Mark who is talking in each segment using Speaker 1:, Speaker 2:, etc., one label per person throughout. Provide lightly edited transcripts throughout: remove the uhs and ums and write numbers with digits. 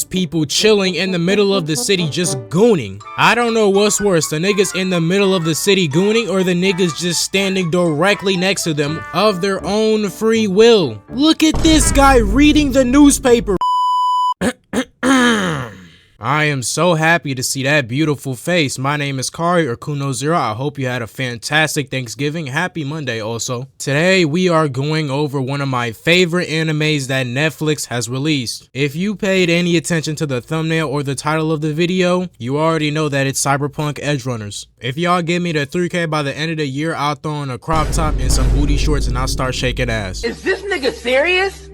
Speaker 1: People chilling in the middle of the city just gooning. I don't know what's worse, the niggas in the middle of the city gooning or the niggas just standing directly next to them of their own free will. Look at this guy reading the newspaper. I am so happy to see that beautiful face. My name is Kari or Kuno0. I hope you had a fantastic Thanksgiving. Happy Monday also. Today we are going over one of my favorite animes that Netflix has released. If you paid any attention to the thumbnail or the title of the video, you already know that it's Cyberpunk Edgerunners. If y'all give me the 3K by the end of the year, I'll throw on a crop top and some booty shorts and I'll start shaking ass.
Speaker 2: Is this nigga serious?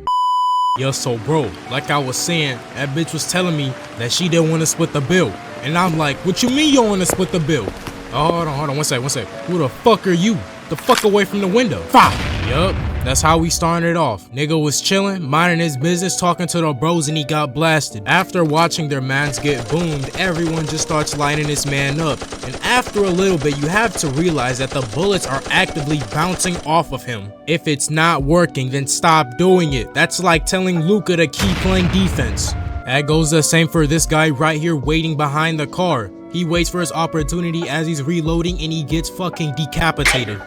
Speaker 1: Yo, so bro, like I was saying, that bitch was telling me that she didn't want to split the bill. And I'm like, what you mean you don't want to split the bill? Oh, hold on, one sec. Who the fuck are you? The fuck away from the window. Fuck. Yup, that's how we started it off. Nigga was chilling, minding his business, talking to the bros, and he got blasted. After watching their mans get boomed, everyone just starts lining this man up. And after a little bit, you have to realize that the bullets are actively bouncing off of him. If it's not working, then stop doing it. That's like telling Luka to keep playing defense. That goes the same for this guy right here waiting behind the car. He waits for his opportunity as he's reloading and he gets fucking decapitated.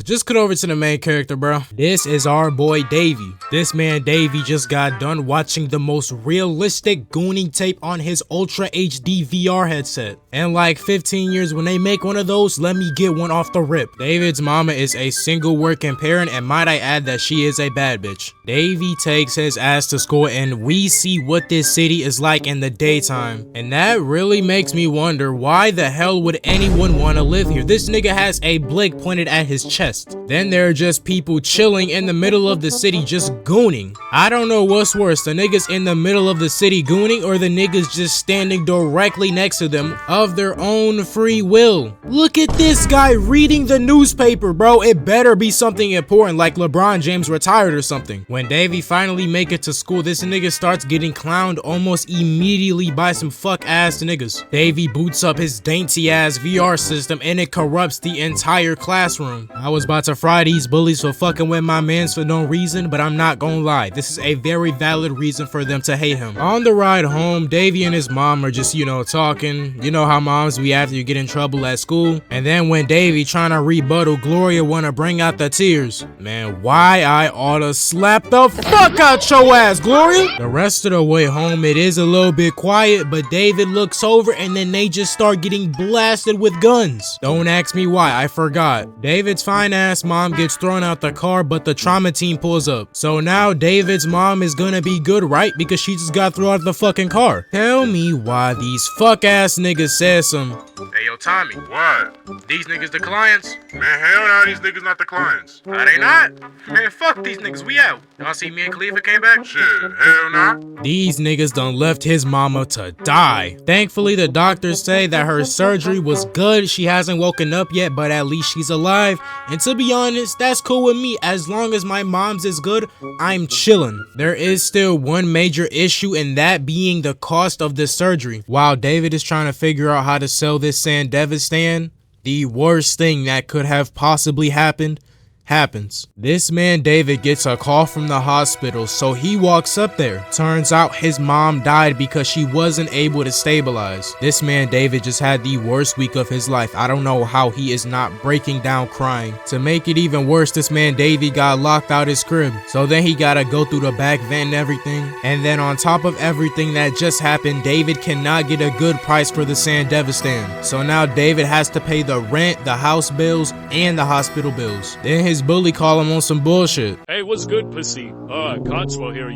Speaker 1: Just cut over to the main character, bro. This is our boy Davey. This man Davey just got done watching the most realistic gooning tape on his Ultra HD VR headset. And like 15 years when they make one of those, let me get one off the rip. David's mama is a single working parent, and might I add that she is a bad bitch. Davey takes his ass to school and we see what this city is like in the daytime. And that really makes me wonder, why the hell would anyone want to live here? This nigga has a blick pointed at his chest. Then there are just people chilling in the middle of the city just gooning. I don't know what's worse, the niggas in the middle of the city gooning or the niggas just standing directly next to them of their own free will. Look at this guy reading the newspaper, bro. It better be something important like LeBron James retired or something. When Davey finally make it to school, this nigga starts getting clowned almost immediately by some fuck ass niggas. Davey boots up his dainty ass VR system and it corrupts the entire classroom. I was about to fry these bullies for fucking with my mans for no reason, but I'm not gonna lie, this is a very valid reason for them to hate him. On the ride home, Davey and his mom are just, talking. You know how moms be after you get in trouble at school. And then when Davey trying to rebuttal, Gloria wanna bring out the tears. Man, why I oughta slap the fuck out your ass, Gloria! The rest of the way home, it is a little bit quiet, but David looks over and then they just start getting blasted with guns. Don't ask me why, I forgot. David's fine ass mom gets thrown out the car, but the trauma team pulls up. So now David's mom is gonna be good, right? Because she just got thrown out of the fucking car. Tell me why these fuck ass niggas said some,
Speaker 3: hey yo Tommy,
Speaker 4: what?
Speaker 3: these niggas the clients?
Speaker 4: Man, hell no, these niggas not the clients.
Speaker 3: Are they not? Man, fuck these niggas, we out. Y'all see me and Khalifa came back?
Speaker 4: Shit, hell no.
Speaker 1: these niggas done left his mama to die. Thankfully, the doctors say that her surgery was good. She hasn't woken up yet, but at least she's alive. And to be honest, that's cool with me. As long as my mom's is good, I'm chilling. There is still one major issue, and that being the cost of the surgery. While David is trying to figure out how to sell this sandevistan, the worst thing that could have possibly happened happens. This man David gets a call from the hospital, so he walks up there. Turns out his mom died because she wasn't able to stabilize. This man David just had the worst week of his life. I don't know how he is not breaking down crying. To make it even worse, this man David got locked out his crib, so then he gotta go through the back vent and everything. And then on top of everything that just happened, David cannot get a good price for the sandevistan. So now David has to pay the rent, the house bills, and the hospital bills. Then his bully call him on some bullshit.
Speaker 5: Hey, what's good, pussy? Cotswell here,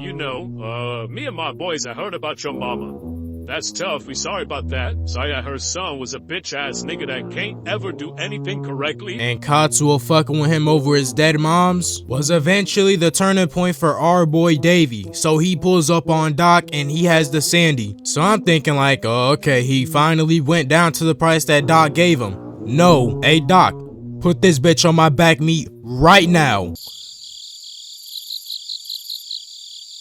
Speaker 5: me and my boys, I heard about your mama. That's tough, we sorry about that. Sorry that her son was a bitch-ass nigga that can't ever do anything correctly.
Speaker 1: And Cotswell fucking with him over his dead moms was eventually the turning point for our boy Davey. So he pulls up on Doc and he has the Sandy. So I'm thinking like, oh, okay, he finally went down to the price that Doc gave him. No, hey Doc, put this bitch on my back meat right now.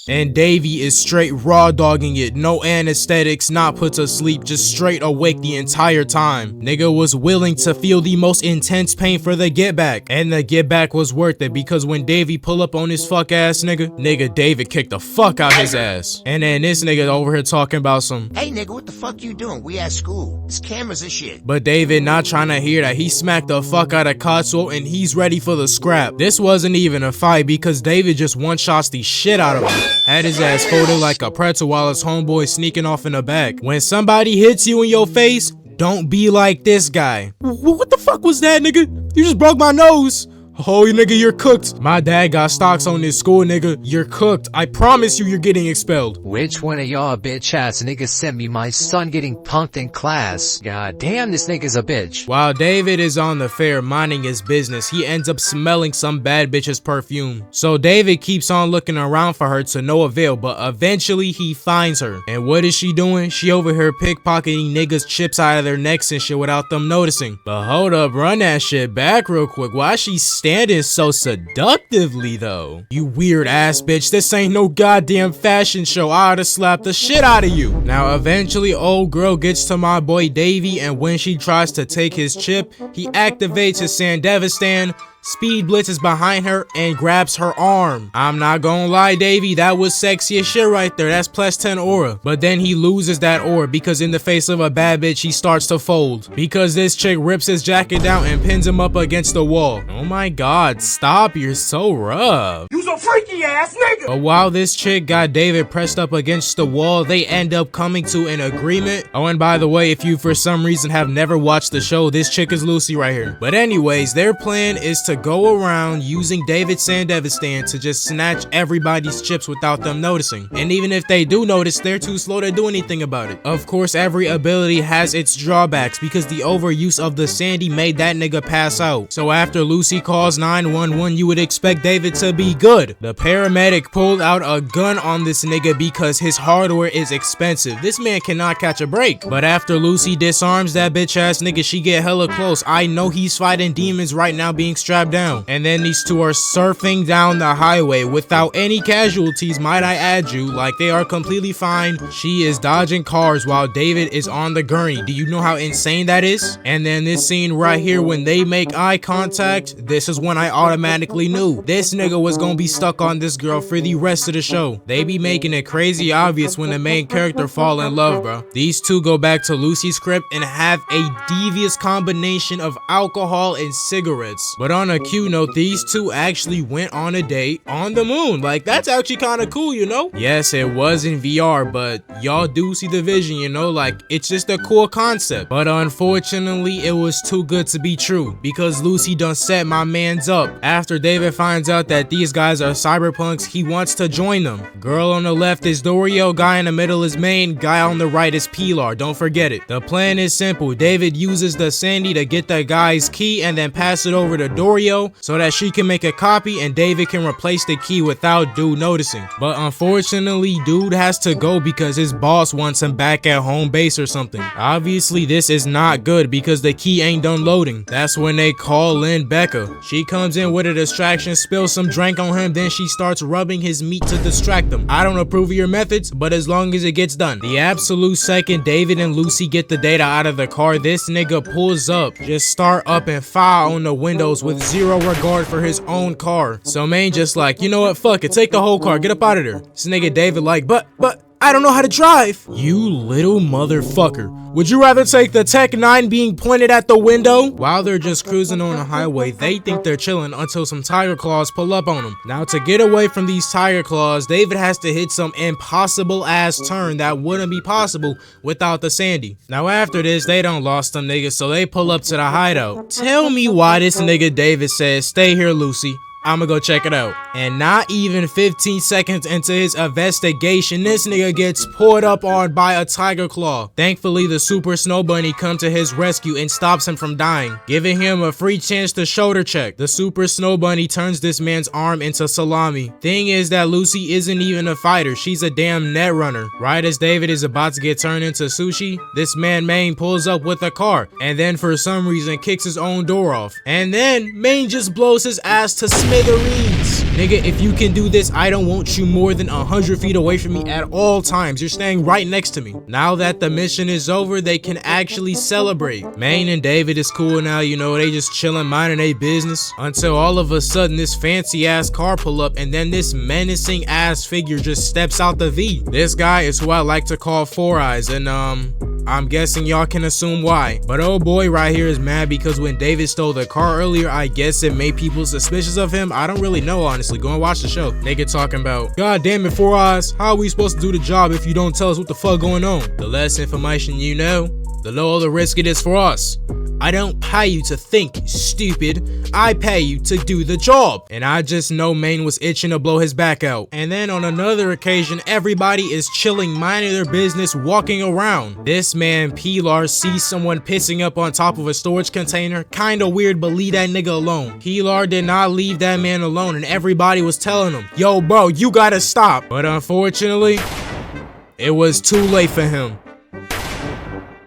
Speaker 1: And Davey is straight raw dogging it, no anesthetics, not put to sleep, just straight awake the entire time. Nigga was willing to feel the most intense pain for the get back, and the get back was worth it because when Davey pull up on his fuck ass nigga David kicked the fuck out his ass. And then this nigga over here talking about some,
Speaker 2: hey nigga, what the fuck you doing? We at school. It's cameras and shit.
Speaker 1: but David not trying to hear that. He smacked the fuck out of Katsuo and he's ready for the scrap. This wasn't even a fight because David just one-shots the shit out of him. Had his ass folded like a pretzel while his homeboy sneaking off in the back. When somebody hits you in your face, don't be like this guy. What the fuck was that, nigga? You just broke my nose. Oh, nigga, you're cooked. My dad got stocks on this school, nigga. You're cooked. I promise you, you're getting expelled.
Speaker 6: Which one of y'all bitch ass niggas sent me my son getting punked in class? God damn, this nigga's a bitch.
Speaker 1: While David is on the fair minding his business, he ends up smelling some bad bitch's perfume. So David keeps on looking around for her to no avail, but eventually he finds her. And what is she doing? She over here pickpocketing niggas' chips out of their necks and shit without them noticing. But hold up, run that shit back real quick. Why is she standing so seductively though? You weird ass bitch, this ain't no goddamn fashion show. I oughta slap the shit out of you. Now eventually old girl gets to my boy Davey, and when she tries to take his chip, he activates his sandevistan, speed blitzes behind her, and grabs her arm. I'm not gonna lie, Davey, that was sexy as shit right there. That's plus 10 aura. But then he loses that aura because in the face of a bad bitch, he starts to fold. Because this chick rips his jacket down and pins him up against the wall. Oh my god, stop, you're so rough.
Speaker 7: You some freaky ass nigga!
Speaker 1: But while this chick got David pressed up against the wall, they end up coming to an agreement. Oh, and by the way, if you for some reason have never watched the show, this chick is Lucy right here. But anyways, their plan is to go around using David's sandevistan to just snatch everybody's chips without them noticing. And even if they do notice, they're too slow to do anything about it. Of course, every ability has its drawbacks because the overuse of the sandy made that nigga pass out. So after Lucy calls 911, you would expect David to be good. The paramedic pulled out a gun on this nigga because his hardware is expensive. This man cannot catch a break. But after Lucy disarms that bitch ass nigga, she get hella close. I know he's fighting demons right now being strapped down. And then these two are surfing down the highway without any casualties, might I add you, like they are completely fine. She is dodging cars while David is on the gurney. Do you know how insane that is? And then this scene right here, when they make eye contact, this is when I automatically knew this nigga was gonna be stuck on this girl for the rest of the show. They be making it crazy obvious when the main character fall in love, bro. These two go back to Lucy's crib and have a devious combination of alcohol and cigarettes. But on a cute note, these two actually went on a date on the moon. Like, that's actually kind of cool, you know? Yes, it was in VR, but y'all do see the vision, you know? Like, it's just a cool concept. But unfortunately, it was too good to be true because Lucy done set my mans up. After David finds out that these guys are cyberpunks, he wants to join them. Girl on the left is Dorio, guy in the middle is Main, guy on the right is Pilar, don't forget it. The plan is simple. David uses the Sandy to get the guy's key and then pass it over to Dorio so that she can make a copy and David can replace the key without dude noticing. But unfortunately, dude has to go because his boss wants him back at home base or something. Obviously, this is not good because the key ain't done loading. That's when they call in Becca. She comes in with a distraction, spills some drink on him, then she starts rubbing his meat to distract him. I don't approve of your methods, but as long as it gets done. The absolute second David and Lucy get the data out of the car, this nigga pulls up, just start up and fire on the windows with zero regard for his own car. So Main just like, you know what, fuck it, take the whole car, get up out of there. This nigga David like, but I don't know how to drive. You little motherfucker. Would you rather take the Tech 9 being pointed at the window? While they're just cruising on the highway, they think they're chilling until some tiger claws pull up on them. Now to get away from these tiger claws, David has to hit some impossible ass turn that wouldn't be possible without the Sandy. Now after this, they don't lost them niggas, so they pull up to the hideout. Tell me why this nigga David says, stay here Lucy, I'ma go check it out. And not even 15 seconds into his investigation, this nigga gets pulled up on by a tiger claw. Thankfully, the super snow bunny comes to his rescue and stops him from dying, giving him a free chance to shoulder check. The super snow bunny turns this man's arm into salami. Thing is that Lucy isn't even a fighter, she's a damn net runner. Right as David is about to get turned into sushi, this man Main pulls up with a car and then for some reason kicks his own door off. And then Main just blows his ass to smithereens. smithereens. Nigga, if you can do this, I don't want you more than 100 feet away from me at all times. You're staying right next to me. Now that the mission is over, they can actually celebrate. Maine and David is cool now, you know, they just chilling, minding their business, until all of a sudden this fancy ass car pull up, and then this menacing ass figure just steps out the V. This guy is who I like to call Four Eyes, and I'm guessing y'all can assume why. But oh boy right here is mad because when David stole the car earlier, I guess it made people suspicious of him. I don't really know, honestly. Go and watch the show. Nigga talking about, God damn it, Four Eyes, how are we supposed to do the job if you don't tell us what the fuck going on? The less information you know, the lower the risk it is for us. I don't pay you to think, stupid. I pay you to do the job. And I just know Maine was itching to blow his back out. And then on another occasion, everybody is chilling, minding their business, walking around. This man, Pilar, sees someone pissing up on top of a storage container. Kinda weird, but leave that nigga alone. Pilar did not leave that man alone, and everybody was telling him, yo bro, you gotta stop. But unfortunately, it was too late for him.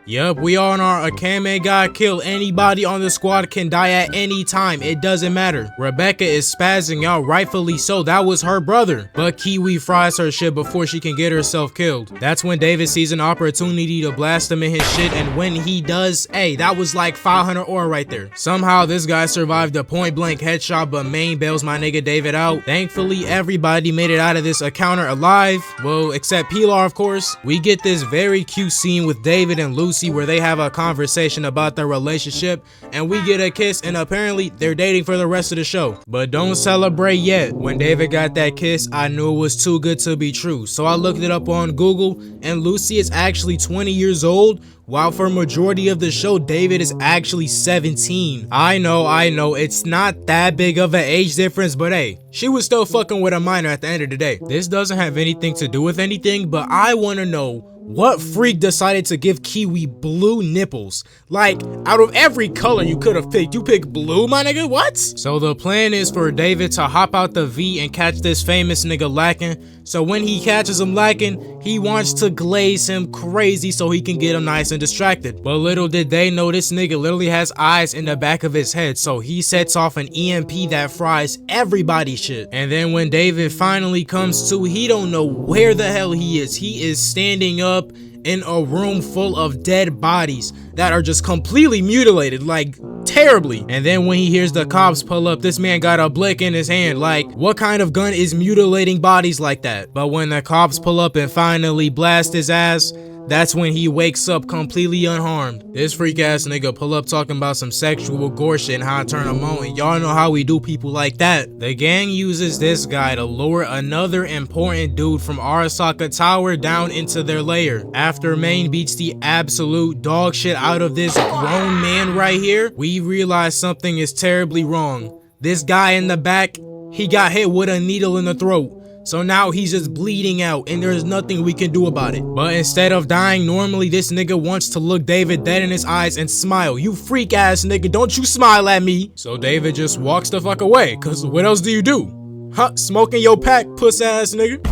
Speaker 1: Yup, we all know a Kame got killed. Anybody on the squad can die at any time. It doesn't matter. Rebecca is spazzing out, rightfully so. That was her brother. But Kiwi fries her shit before she can get herself killed. That's when David sees an opportunity to blast him in his shit, and when he does, hey, that was like 500 ore right there. Somehow this guy survived a point blank headshot, but Maine bails my nigga David out. Thankfully, everybody made it out of this encounter alive. Well, except Pilar, of course. We get this very cute scene with David and Lucy where they have a conversation about their relationship, and we get a kiss, and apparently they're dating for the rest of the show. But don't celebrate yet. When David got that kiss, I knew it was too good to be true, so I looked it up on Google, and Lucy is actually 20 years old, while for majority of the show, David is actually 17. I know, it's not that big of an age difference, but hey, she was still fucking with a minor at the end of the day. This doesn't have anything to do with anything, but I want to know, what freak decided to give Kiwi blue nipples? Like, out of every color you could have picked, you picked blue, my nigga? What? So the plan is for David to hop out the V and catch this famous nigga lacking. So when he catches him lacking, he wants to glaze him crazy so he can get him nice and distracted. But little did they know, this nigga literally has eyes in the back of his head, so he sets off an EMP that fries everybody's shit. And then when David finally comes to, he don't know where the hell he is. He is standing up in a room full of dead bodies that are just completely mutilated, like terribly. And then when he hears the cops pull up, this man got a blick in his hand. Like, what kind of gun is mutilating bodies like that? But when the cops pull up and finally blast his ass, that's when he wakes up completely unharmed. This freak ass nigga pull up talking about some sexual gore shit and how I turn him on, and y'all know how we do people like that. The gang uses this guy to lure another important dude from Arasaka Tower down into their lair. After Maine beats the absolute dog shit out of this grown man right here, we realize something is terribly wrong. This guy in the back, he got hit with a needle in the throat. So now he's just bleeding out, and there's nothing we can do about it. But instead of dying normally, this nigga wants to look David dead in his eyes and smile. You freak ass nigga, don't you smile at me. So David just walks the fuck away, cause what else do you do? Huh, smoking your pack, puss ass nigga.